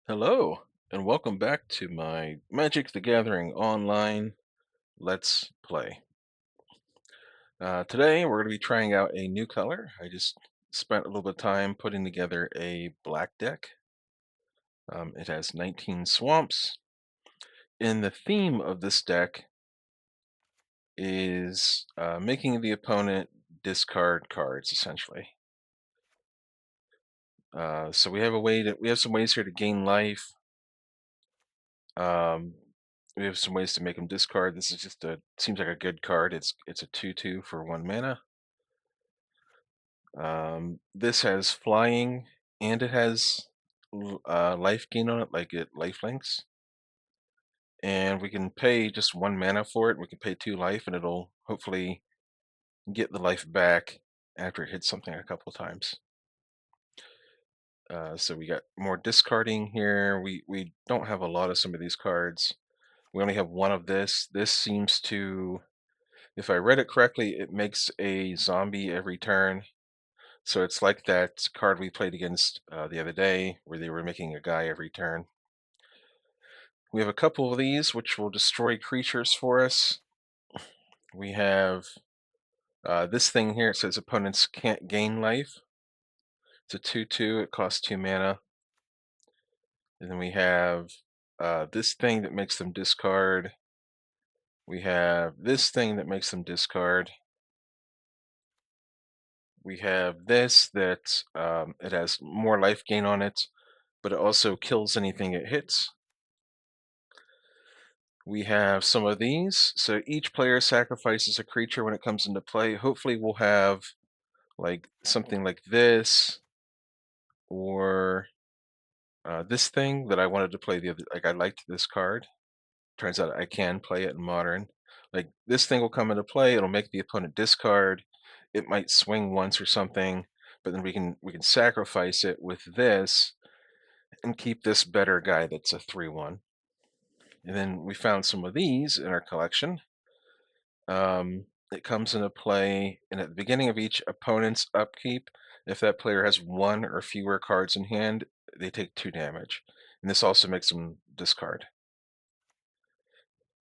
Hello, and welcome back to my Magic the Gathering online Let's Play. Today we're going to be trying out a new color. I just spent a little bit of time putting together a black deck. It has 19 swamps, and the theme of this deck is making the opponent discard cards, essentially. So we have some ways here to gain life. Um, we have some ways to make them discard. This is just seems like a good card. It's a 2/2 for 1 mana. This has flying and it has life gain on it, like it lifelinks. And we can pay just 1 mana for it. We can pay 2 life and it'll hopefully get the life back after it hits something a couple times. So we got more discarding here. We don't have a lot of some of these cards. We only have one of this. This seems to, if I read it correctly, it makes a zombie every turn. So it's like that card we played against the other day, where they were making a guy every turn. We have a couple of these, which will destroy creatures for us. We have this thing here. It says opponents can't gain life. It's a 2/2. It costs 2 mana. And then we have this thing that makes them discard. We have this thing that makes them discard. We have this that it has more life gain on it, but it also kills anything it hits. We have some of these. So each player sacrifices a creature when it comes into play. Hopefully we'll have like something like this, or this thing that I wanted to play the other, like I liked this card. Turns out I can play it in Modern. Like this thing will come into play, it'll make the opponent discard. It might swing once or something, but then we can sacrifice it with this and keep this better guy that's a 3/1. And then we found some of these in our collection. It comes into play, and at the beginning of each opponent's upkeep, if that player has 1 or fewer cards in hand, they take 2 damage. And this also makes them discard.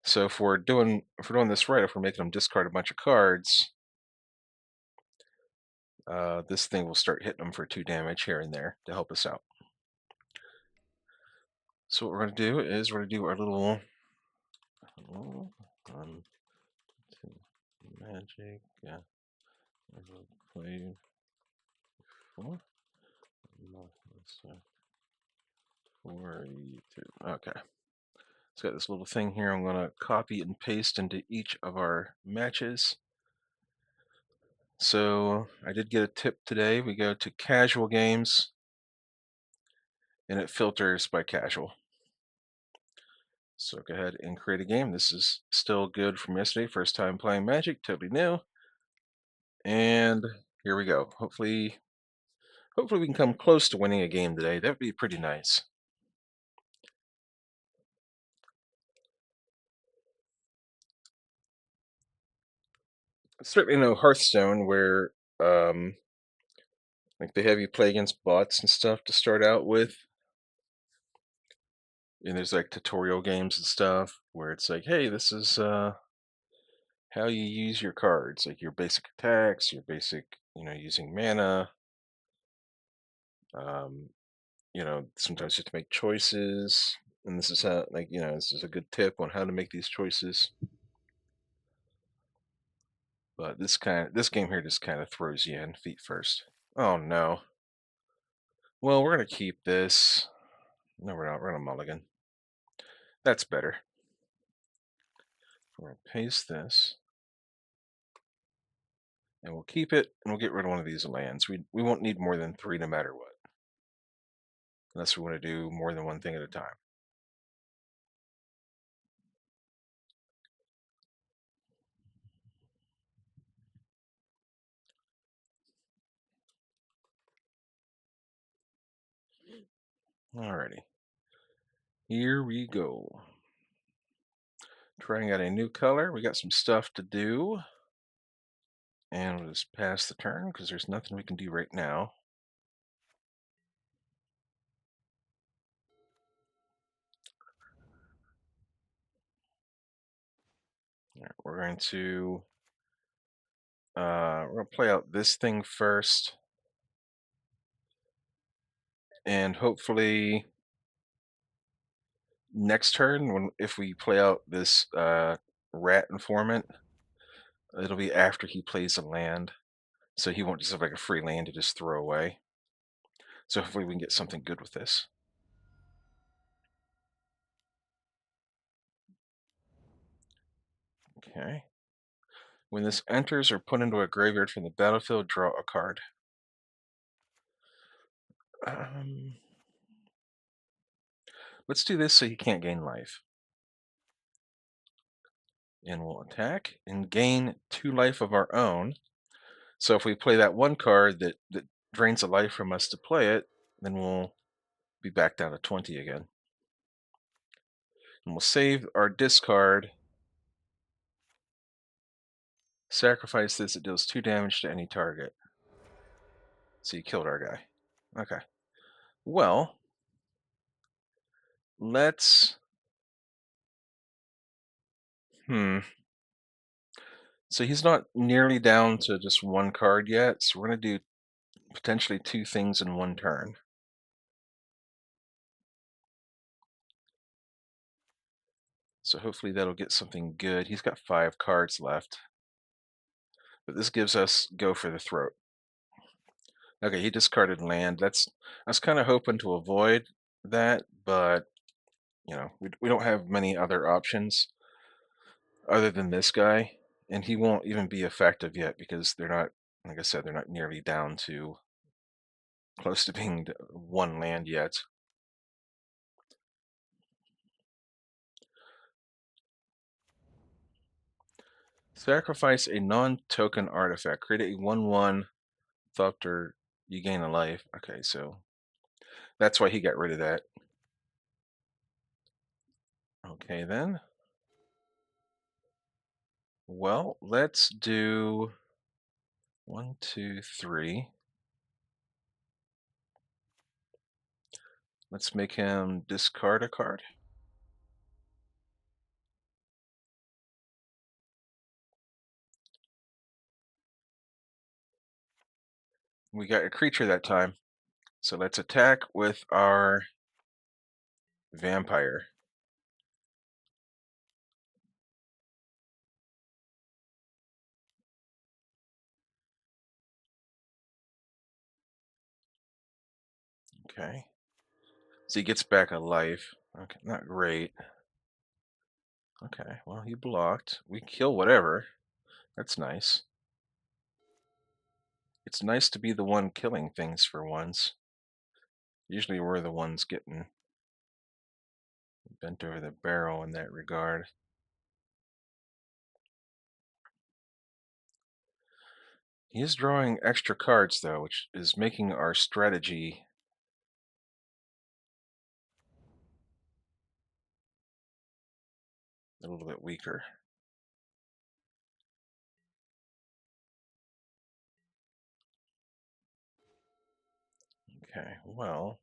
So if we're doing this right, if we're making them discard a bunch of cards, this thing will start hitting them for 2 damage here and there to help us out. So what we're going to do is we're going to do our little magic. Yeah, play 4. 42. Okay. It's got this little thing here I'm going to copy and paste into each of our matches. So I did get a tip today. We go to casual games, and it filters by casual. So go ahead and create a game. This is still good from yesterday. First time playing Magic, totally new. And here we go. Hopefully we can come close to winning a game today. That would be pretty nice. Certainly no Hearthstone where like they have you play against bots and stuff to start out with. And there's like tutorial games and stuff where it's like, hey, this is how you use your cards, like your basic attacks, your basic, using mana. Um, sometimes you have to make choices, and this is how, like, this is a good tip on how to make these choices. But this game here just kind of throws you in feet first. Oh no. Well, we're gonna keep this. No, we're not. We're gonna mulligan. That's better. We're gonna paste this, and we'll keep it, and we'll get rid of one of these lands. We won't need more than 3 no matter what, unless we want to do more than one thing at a time. Alrighty. Here we go. Trying out a new color. We got some stuff to do. And we'll just pass the turn because there's nothing we can do right now. Alright, we're gonna play out this thing first, and hopefully next turn, when if we play out this rat informant, it'll be after he plays a land, so he won't just have like a free land to just throw away. So hopefully we can get something good with this. Okay. When this enters or put into a graveyard from the battlefield, draw a card. Um, let's do this so he can't gain life. And we'll attack and gain 2 life of our own. So if we play that one card that drains a life from us to play it, then we'll be back down to 20 again. And we'll save our discard. Sacrifice this, it deals 2 damage to any target. So you killed our guy. Okay. Well, let's... So he's not nearly down to just one card yet, so we're going to do potentially 2 things in one turn. So hopefully that'll get something good. He's got 5 cards left. But this gives us go for the throat. Okay, he discarded land. I was kind of hoping to avoid that, but you know, we don't have many other options other than this guy, and he won't even be effective yet because they're not, like I said, they're not nearly down to close to being one land yet. Sacrifice a non-token artifact. Create a 1/1 Thopter. You gain a life. Okay, so that's why he got rid of that. Okay, then. Well, let's do 1, 2, 3. Let's make him discard a card. We got a creature that time. So let's attack with our vampire. Okay. So he gets back a life. Okay, not great. Okay, well, he blocked. We kill whatever. That's nice. It's nice to be the one killing things for once. Usually we're the ones getting bent over the barrel in that regard. He is drawing extra cards, though, which is making our strategy a little bit weaker. Okay, well...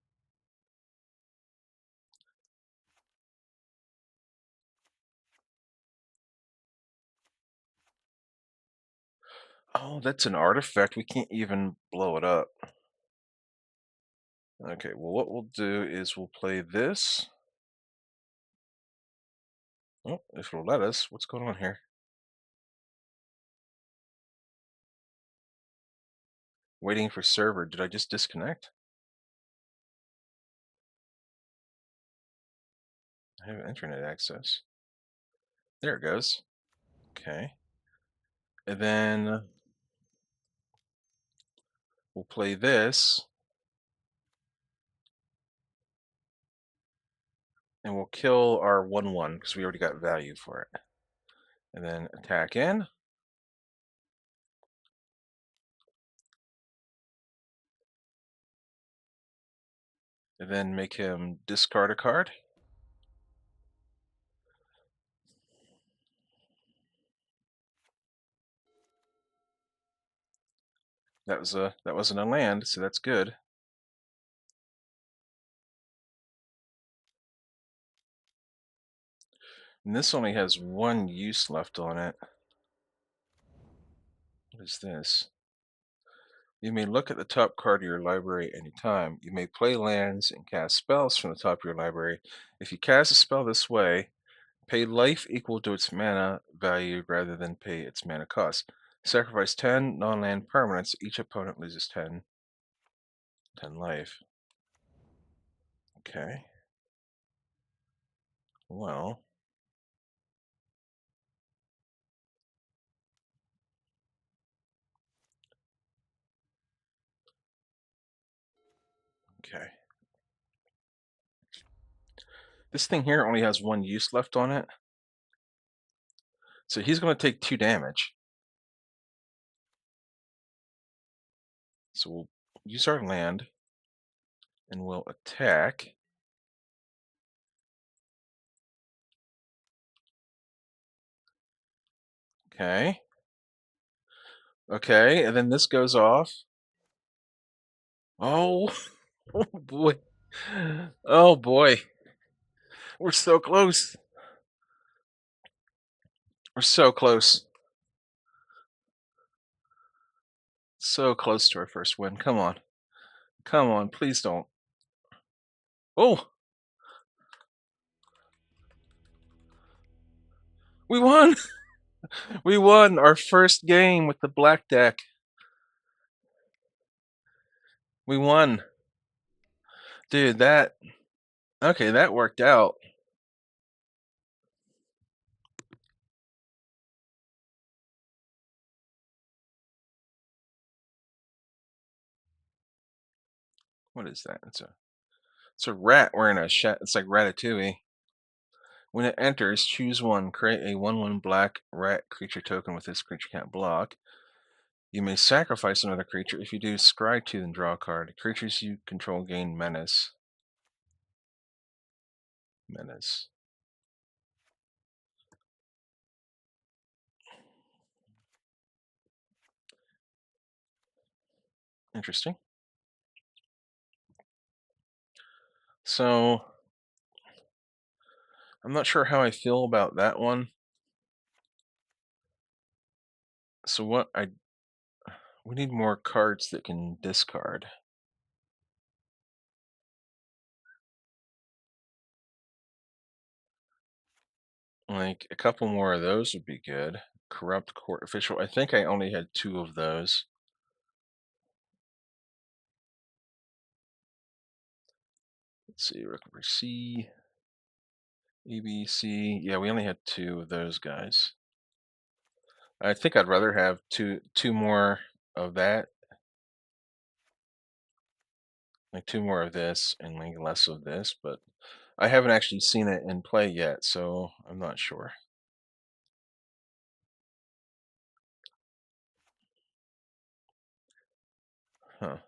Oh, that's an artifact. We can't even blow it up. Okay, well, what we'll do is we'll play this. Oh, if it'll let us. What's going on here? Waiting for server. Did I just disconnect? I have internet access. There it goes. Okay. And then we'll play this. And we'll kill our 1/1 because we already got value for it. And then attack in. And then make him discard a card. That wasn't a land, so that's good. And this only has one use left on it. What is this? You may look at the top card of your library at any time. You may play lands and cast spells from the top of your library. If you cast a spell this way, pay life equal to its mana value rather than pay its mana cost. Sacrifice 10 non-land permanents. Each opponent loses 10 life. Okay. Well. Okay. This thing here only has one use left on it. So he's going to take 2 damage. So we'll use our land and we'll attack. Okay. Okay, and then this goes off. Oh, oh boy. Oh boy. We're so close. We're so close. So close to our first win. Come on. Come on, please don't. Oh, we won. We won our first game with the black deck. We won. Dude, that okay, that worked out. What is that? It's a rat wearing a it's like Ratatouille. When it enters, choose one. Create a 1/1 black rat creature token with this creature can't block. You may sacrifice another creature. If you do, scry 2 and draw a card. Creatures you control gain menace. Menace. Interesting. So, I'm not sure how I feel about that one. So we need more cards that can discard. Like a couple more of those would be good. Corrupt court official. I think I only had 2 of those. Let's see, recovery C, ABC. Yeah, we only had 2 of those guys. I think I'd rather have two more of that, like 2 more of this and like less of this, but I haven't actually seen it in play yet, so I'm not sure. Huh.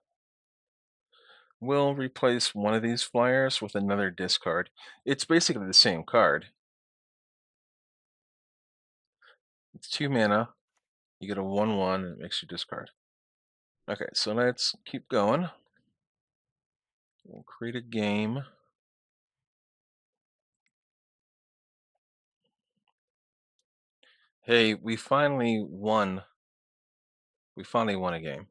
We'll replace one of these flyers with another discard. It's basically the same card. It's 2 mana. You get a 1/1 and it makes you discard. Okay, so let's keep going. We'll create a game. Hey, we finally won. We finally won a game.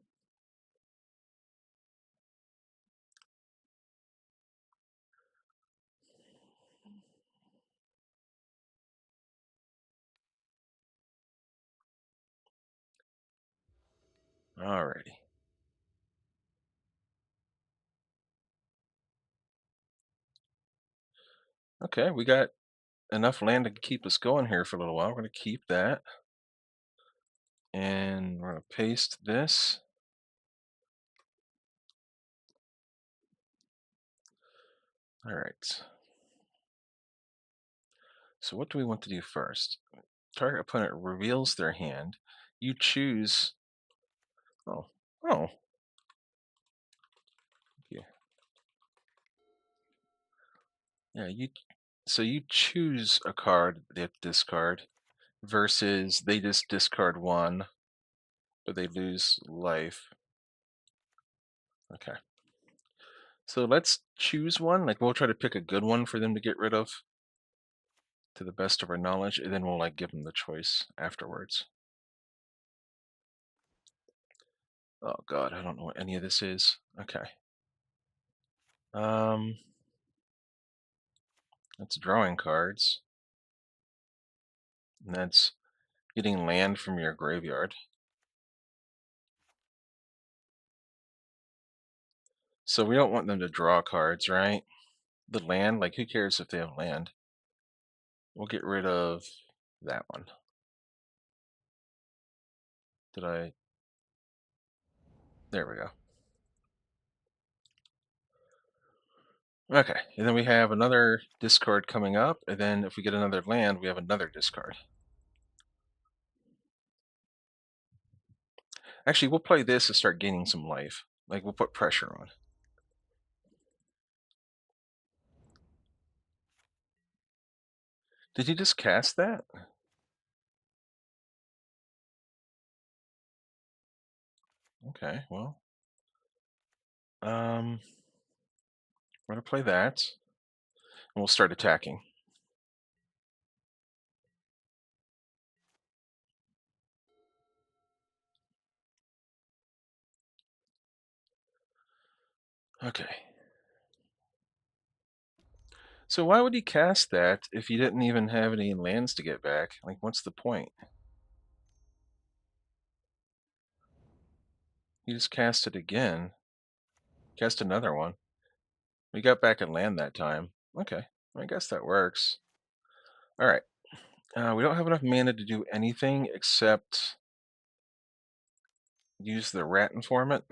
Alrighty. Okay, we got enough land to keep us going here for a little while. We're going to keep that. And we're going to paste this. All right. So what do we want to do first? Target opponent reveals their hand. You choose. Oh, oh. Yeah. Yeah. So you choose a card they have to discard, versus they just discard one, but they lose life. Okay. So let's choose one. Like we'll try to pick a good one for them to get rid of. to the best of our knowledge, and then we'll like give them the choice afterwards. Oh God, I don't know what any of this is. Okay. Um, that's drawing cards. And that's getting land from your graveyard. So we don't want them to draw cards, right? The land, like who cares if they have land? We'll get rid of that one. Did I? There we go. Okay, and then we have another discard coming up, and then if we get another land, we have another discard. Actually, we'll play this to start gaining some life. Like, we'll put pressure on. Did he just cast that? Okay, well. We're gonna play that, and we'll start attacking. Okay. So why would he cast that if he didn't even have any lands to get back? Like, what's the point? He just cast it again. Cast another one. We got back a land that time. Okay, I guess that works. All right. We don't have enough mana to do anything except use the rat informant.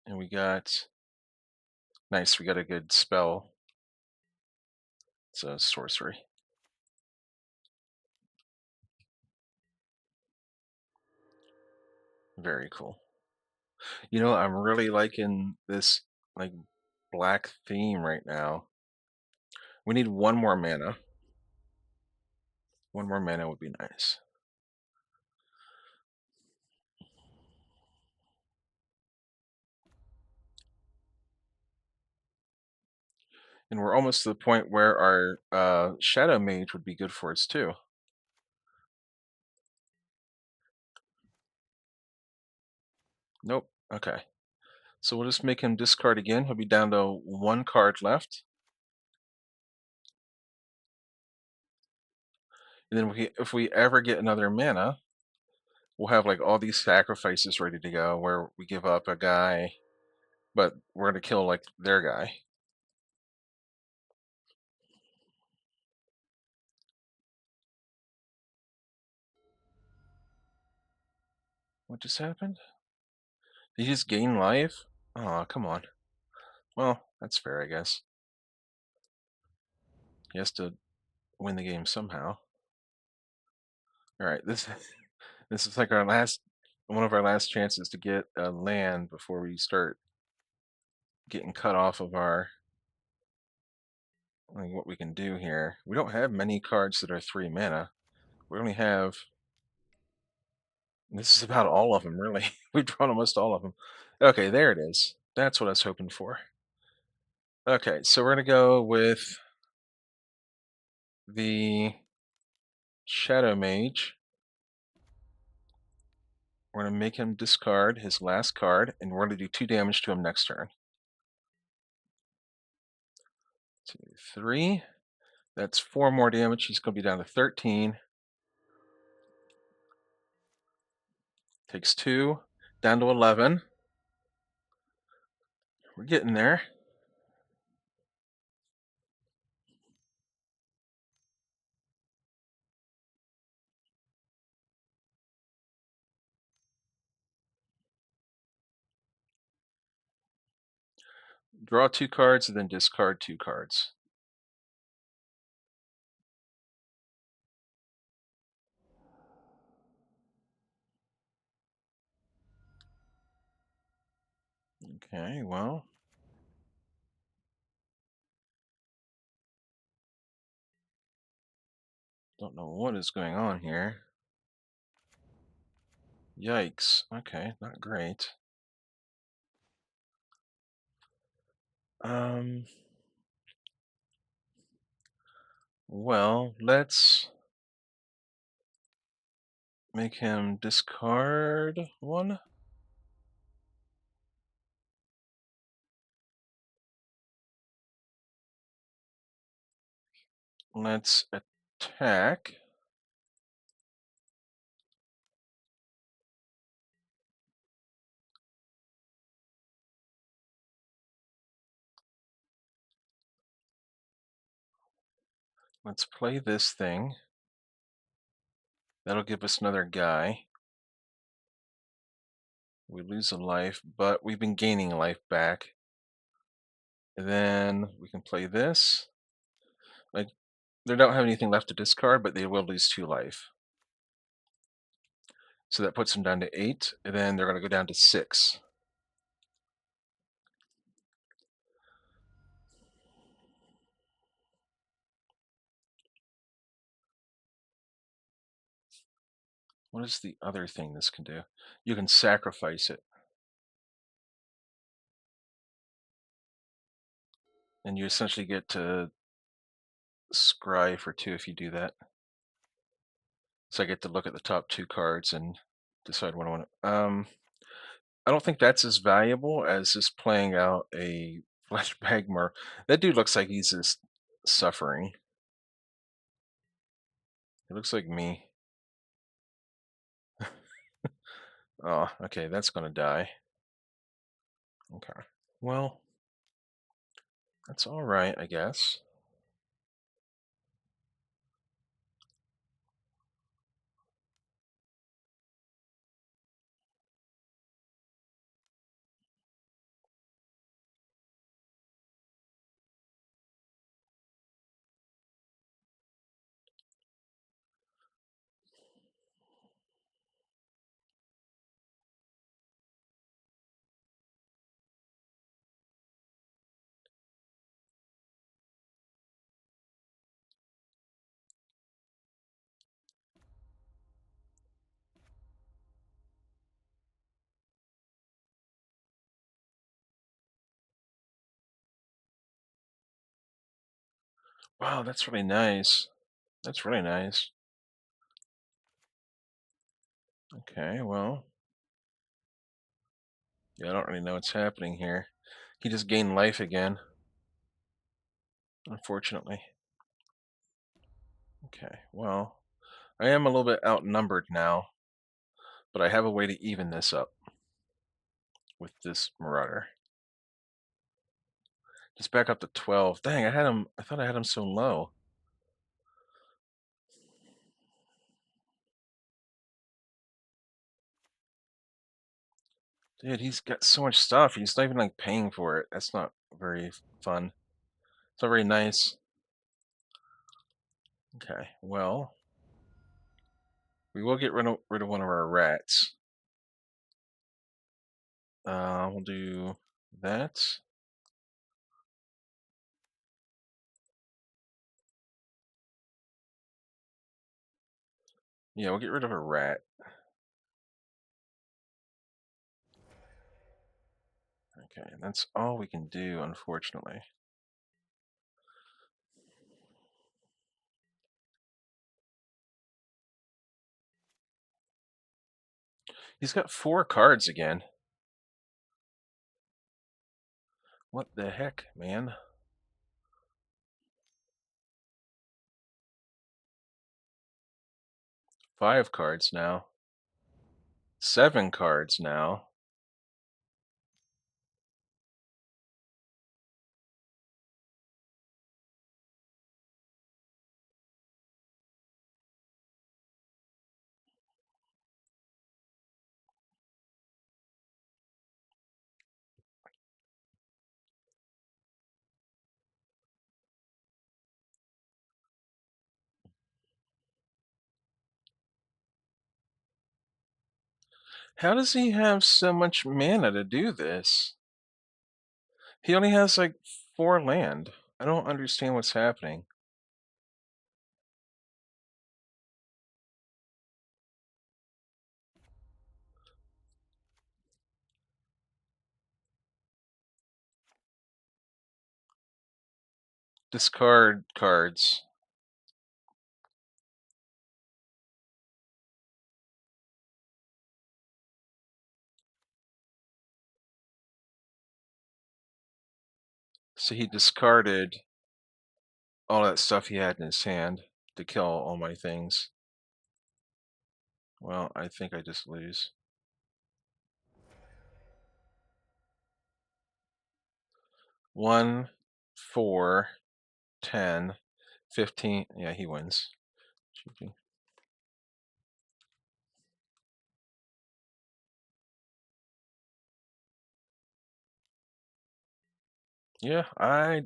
And we got, nice, we got a good spell. It's a sorcery. Very cool. You know, I'm really liking this like black theme right now. We need one more mana. One more mana would be nice. And we're almost to the point where our Shadow Mage would be good for us too. Nope. Okay. So we'll just make him discard again. He'll be down to one card left. And then if we ever get another mana, we'll have like all these sacrifices ready to go where we give up a guy, but we're going to kill like their guy. What just happened? Did he just gain life? Oh, come on. Well, that's fair, I guess. He has to win the game somehow. All right, this is like one of our last chances to get a land before we start getting cut off of our like what we can do here. We don't have many cards that are 3 mana. We only have. This is about all of them, really. We've drawn almost all of them. Okay, there it is. That's what I was hoping for. Okay, so we're gonna go with the Shadow Mage. We're gonna make him discard his last card, and we're gonna do 2 damage to him next turn. 2, 3. That's 4 more damage. He's gonna be down to 13. Takes 2, down to 11. We're getting there. Draw 2 cards and then discard 2 cards. Okay, well. Don't know what is going on here. Yikes. Okay, not great. Um, well, let's make him discard one. Let's attack. Let's play this thing. That'll give us another guy. We lose a life, but we've been gaining life back. And then we can play this. Like, they don't have anything left to discard, but they will lose 2 life. So that puts them down to 8, and then they're going to go down to 6. What is the other thing this can do? You can sacrifice it. And you essentially get to scry for 2 if you do that. So I get to look at the top 2 cards and decide what I want to. I don't think that's as valuable as just playing out a flashback Mar. That dude looks like he's just suffering. It looks like me. Oh, okay, that's gonna die. Okay. Well, that's alright, I guess. Wow, that's really nice. That's really nice. Okay, well, yeah, I don't really know what's happening here. He just gained life again, unfortunately. Okay, well, I am a little bit outnumbered now, but I have a way to even this up with this Marauder. He's back up to 12. Dang, I thought I had him so low. Dude, he's got so much stuff. He's not even like paying for it. That's not very fun. It's not very nice. Okay, well, we will get rid of one of our rats. We'll do that. Yeah, we'll get rid of a rat. Okay, that's all we can do, unfortunately. He's got 4 cards again. What the heck, man? 5 cards now. 7 cards now. How does he have so much mana to do this? He only has like 4 land. I don't understand what's happening. discard cards. So he discarded all that stuff he had in his hand to kill all my things. Well, I think I just lose. 1, 4, 10, 15. Yeah, he wins. GG. Yeah, I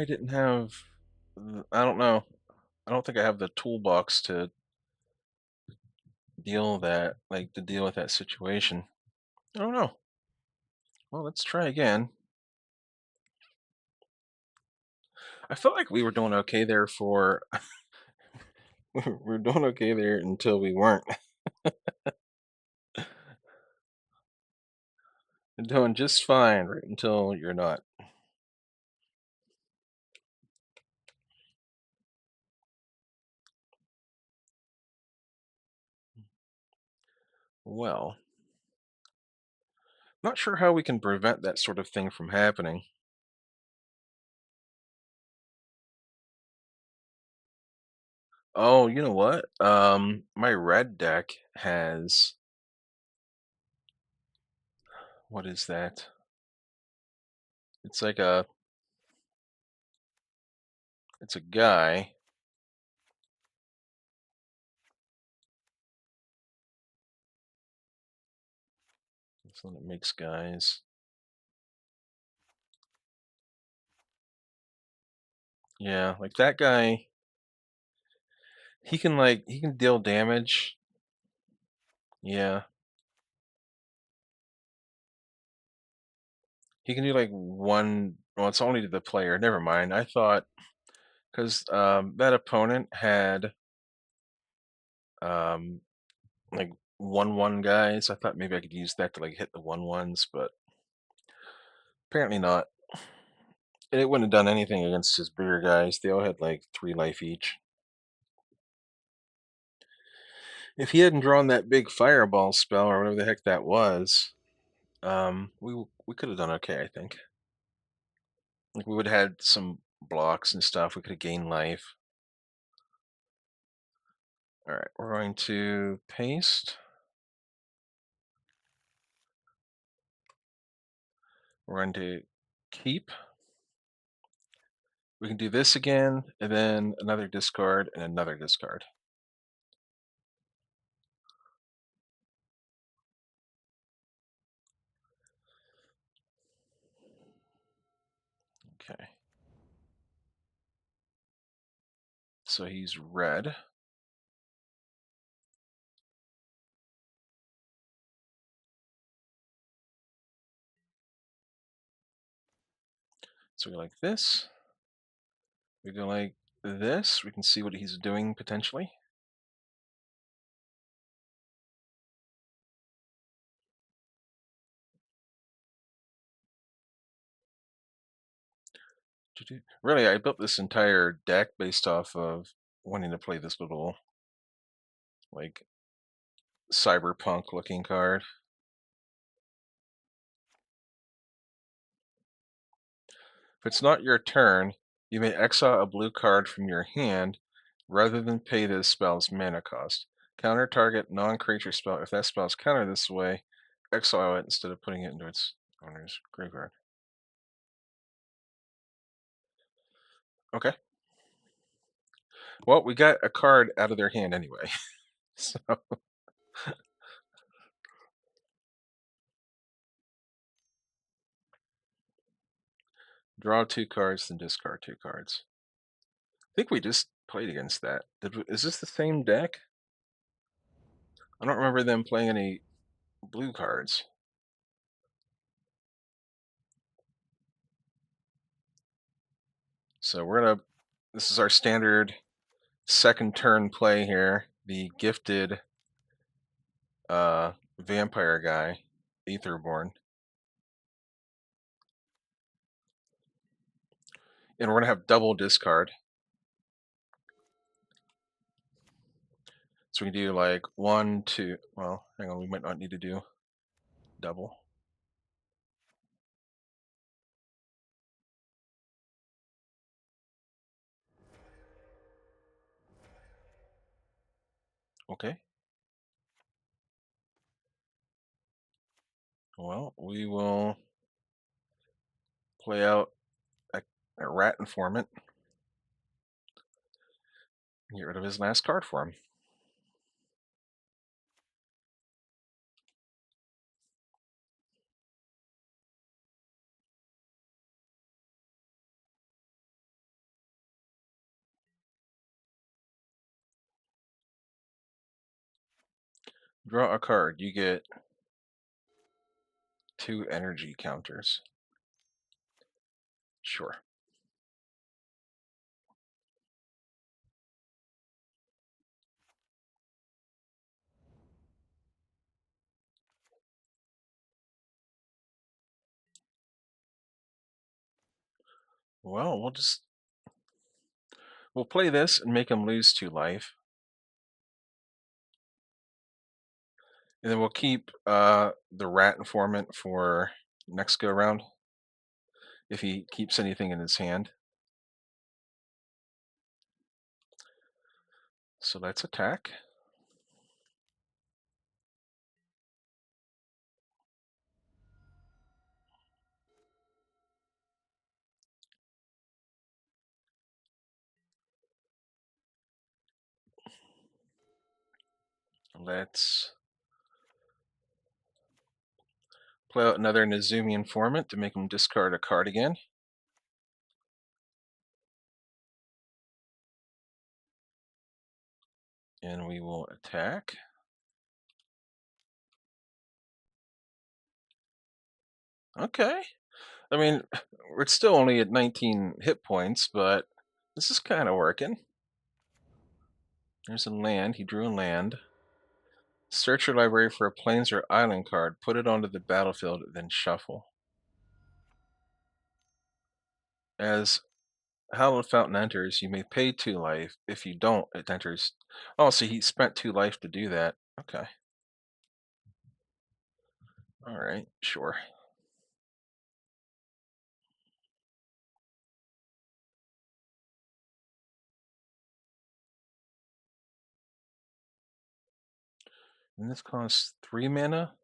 didn't have. I don't know. I don't think I have the toolbox to deal with that situation. I don't know. Well, let's try again. I felt like we were doing okay there for. We were doing okay there until we weren't. Doing just fine right until you're not. Well, not sure how we can prevent that sort of thing from happening. Oh, you know what? My red deck has what is that? It's like it's a guy. It's one that makes guys. Yeah, like that guy. He can deal damage. Yeah, he can do like one. Well, it's only to the player. Never mind. I thought because that opponent had um like 1/1 guys. I thought maybe I could use that to like hit the 1/1s, but apparently not. And it wouldn't have done anything against his bigger guys. They all had like 3 life each. If he hadn't drawn that big fireball spell or whatever the heck that was, we could have done okay, I think. Like we would have had some blocks and stuff. We could have gained life. All right, we're going to paste. We're going to keep. We can do this again, and then another discard and another discard. Okay. So he's red. So we go like this. We go like this. We can see what he's doing potentially. Really, I built this entire deck based off of wanting to play this little like cyberpunk looking card. If it's not your turn, you may exile a blue card from your hand rather than pay this spell's mana cost. Counter target non-creature spell. If that spell is countered this way, exile it instead of putting it into its owner's graveyard. Okay. Well, we got a card out of their hand anyway. So draw 2 cards, then discard 2 cards. I think we just played against that. Is this the same deck? I don't remember them playing any blue cards. So we're gonna. This is our standard second turn play here. The gifted vampire guy, Aetherborn. And we're gonna have double discard. So we can do like 1, 2. Well, hang on, we might not need to do double. Okay. Well, we will play out a rat informant. Get rid of his last card for him. Draw a card. You get 2 energy counters. Sure. Well, we'll play this and make him lose 2 life. And then we'll keep the rat informant for next go round if he keeps anything in his hand. So let's attack. Let's play out another Nezumi informant to make him discard a card again. And we will attack. Okay. I mean, we're still only at 19 hit points, but this is kind of working. There's a land. He drew a land. Search your library for a plains or island card. Put it onto the battlefield, then shuffle. As Hallowed Fountain enters, you may pay 2 life. If you don't, it enters. Oh, so he spent 2 life to do that. Okay. All right, sure. And this costs 3 mana.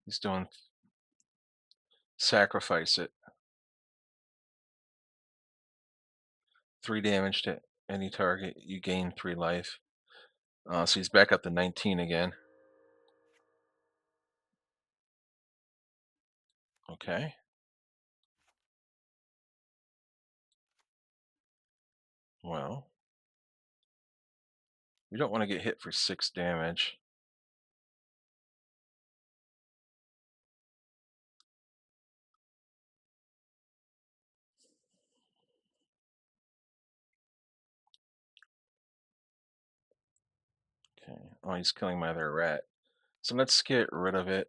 He's doing sacrifice it. 3 damage to any target. You gain 3 life. So he's back up to 19 again. Okay. Well, we don't want to get hit for 6 damage. Okay. Oh, he's killing my other rat. So let's get rid of it.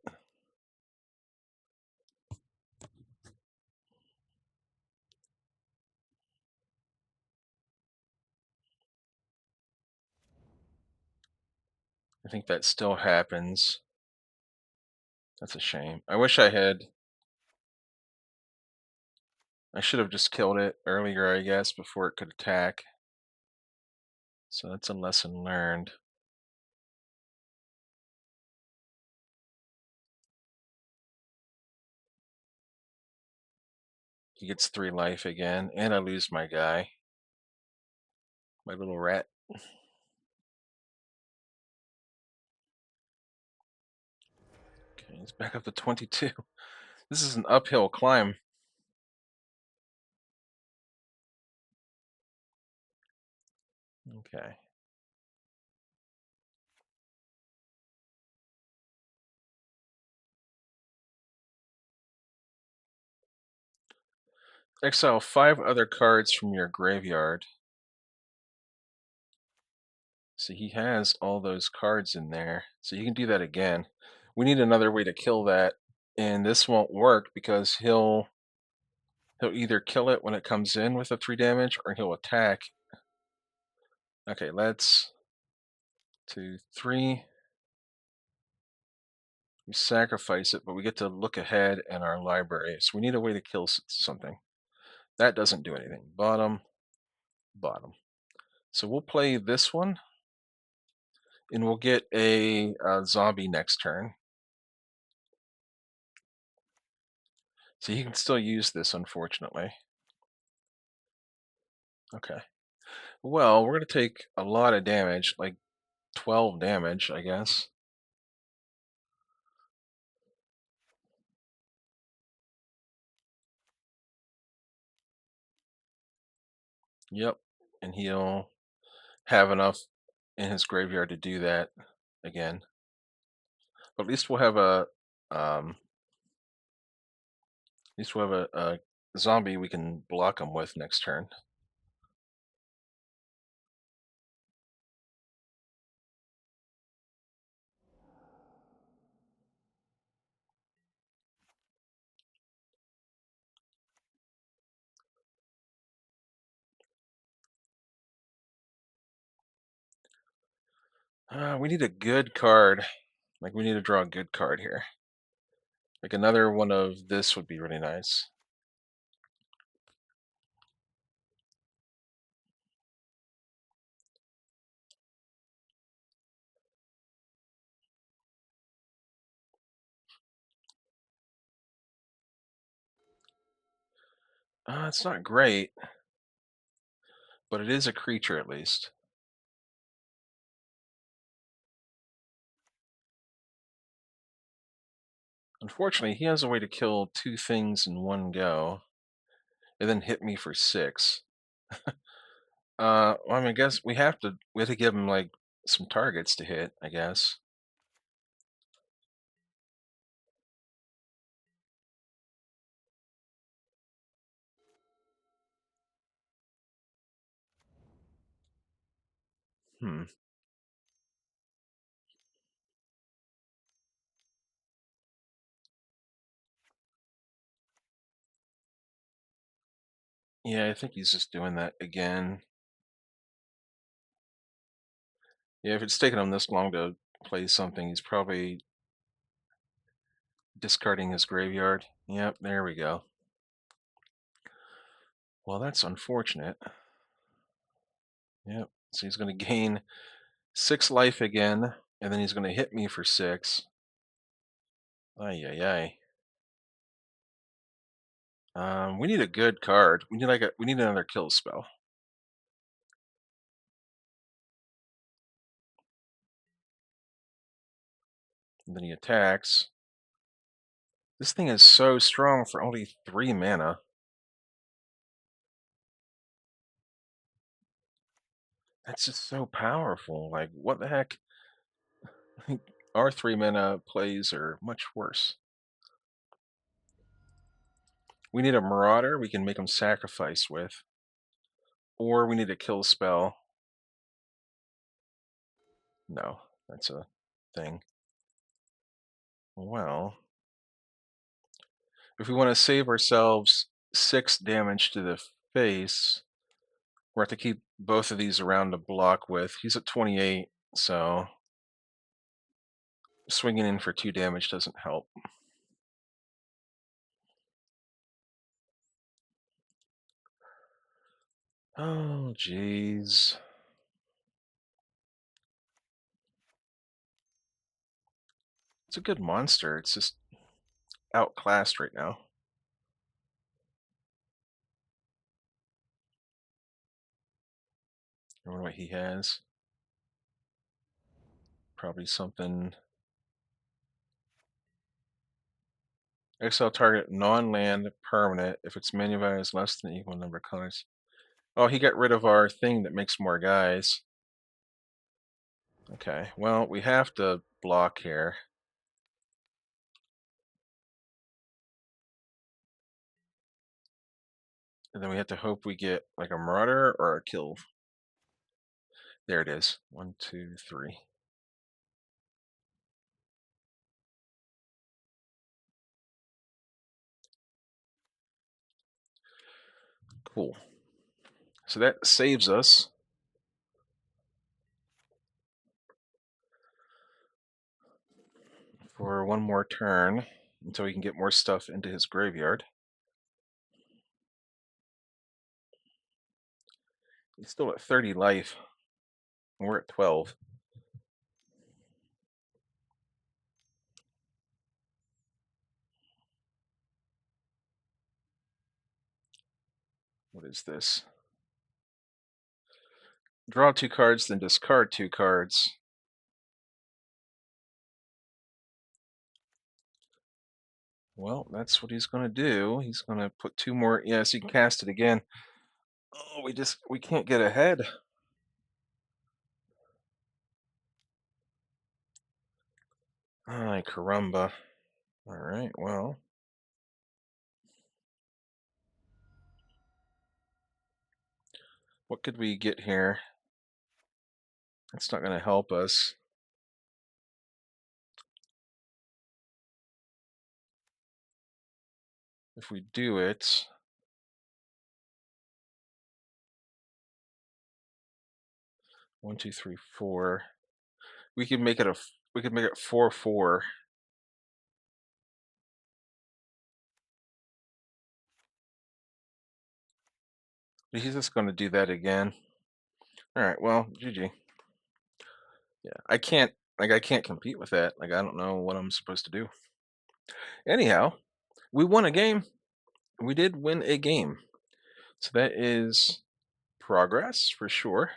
I think that still happens. That's a shame. I wish I had. I should have just killed it earlier, I guess, before it could attack. So that's a lesson learned. He gets 3 life again, and I lose my guy. My little rat. Okay, he's back up to 22. This is an uphill climb. Okay. Exile 5 other cards from your graveyard. So he has all those cards in there. So you can do that again. We need another way to kill that, and this won't work because he'll either kill it when it comes in with a 3 damage or he'll attack. Okay, let's 2, 3. We sacrifice it, but we get to look ahead in our library. So we need a way to kill something. That doesn't do anything. Bottom, bottom. So we'll play this one, and we'll get a zombie next turn. So you can still use this, unfortunately. Okay. Well, we're going to take a lot of damage, like 12 damage, I guess. Yep. And he'll have enough in his graveyard to do that again. But at least we'll have at least we'll have a zombie we can block him with next turn. We need a good card. Like, we need to draw a good card here. Like, another one of this would be really nice. It's not great, but it is a creature at least. Unfortunately, he has a way to kill 2 things in one go, and then hit me for 6. Well, I mean, I guess we have to give him, like, some targets to hit, I guess. Hmm. Yeah, I think he's just doing that again. Yeah, if it's taken him this long to play something, he's probably discarding his graveyard. Yep, there we go. Well, that's unfortunate. Yep. So he's going to gain 6 life again, and then he's going to hit me for 6. Ay, ay, ay. We need a good card. We need another kill spell. And then he attacks. This thing is so strong for only 3 mana. That's just so powerful. Like, what the heck? Our 3 mana plays are much worse. We need a Marauder we can make him sacrifice with. Or we need a kill spell. No, that's a thing. Well, if we want to save ourselves 6 damage to the face, we have to keep both of these around to block with. He's at 28, so swinging in for 2 damage doesn't help. Oh, jeez. It's a good monster. It's just outclassed right now. I wonder what he has. Probably something. Exile target non-land permanent if its menu value is less than equal number of colors. Oh, he got rid of our thing that makes more guys. Okay, well, we have to block here. And then we have to hope we get like a Marauder or a kill. There it is. One, two, three. Cool. So that saves us for one more turn until we can get more stuff into his graveyard. He's still at 30 life. And we're at 12. What is this? Draw 2 cards, then discard 2 cards. Well, that's what he's going to do. He's going to put 2 more. Yes, he can cast it again. Oh, we can't get ahead. Ay, caramba. All right, well. What could we get here? That's not going to help us. If we do it, one, two, three, four. We could make it we could make it 4/4. He's just going to do that again. All right, well, GG. Yeah, I can't compete with that. Like I don't know what I'm supposed to do. Anyhow, we won a game. We did win a game. So that is progress for sure.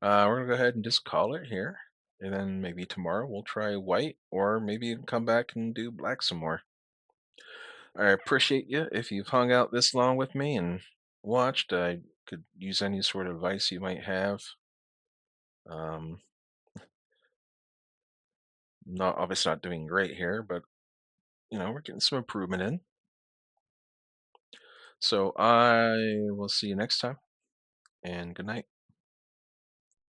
We're gonna go ahead and just call it here. And then maybe tomorrow we'll try white or maybe come back and do black some more. I appreciate you if you've hung out this long with me and watched. I could use any sort of advice you might have. Um, not obviously not doing great here, but we're getting some improvement in. So I will see you next time and good night.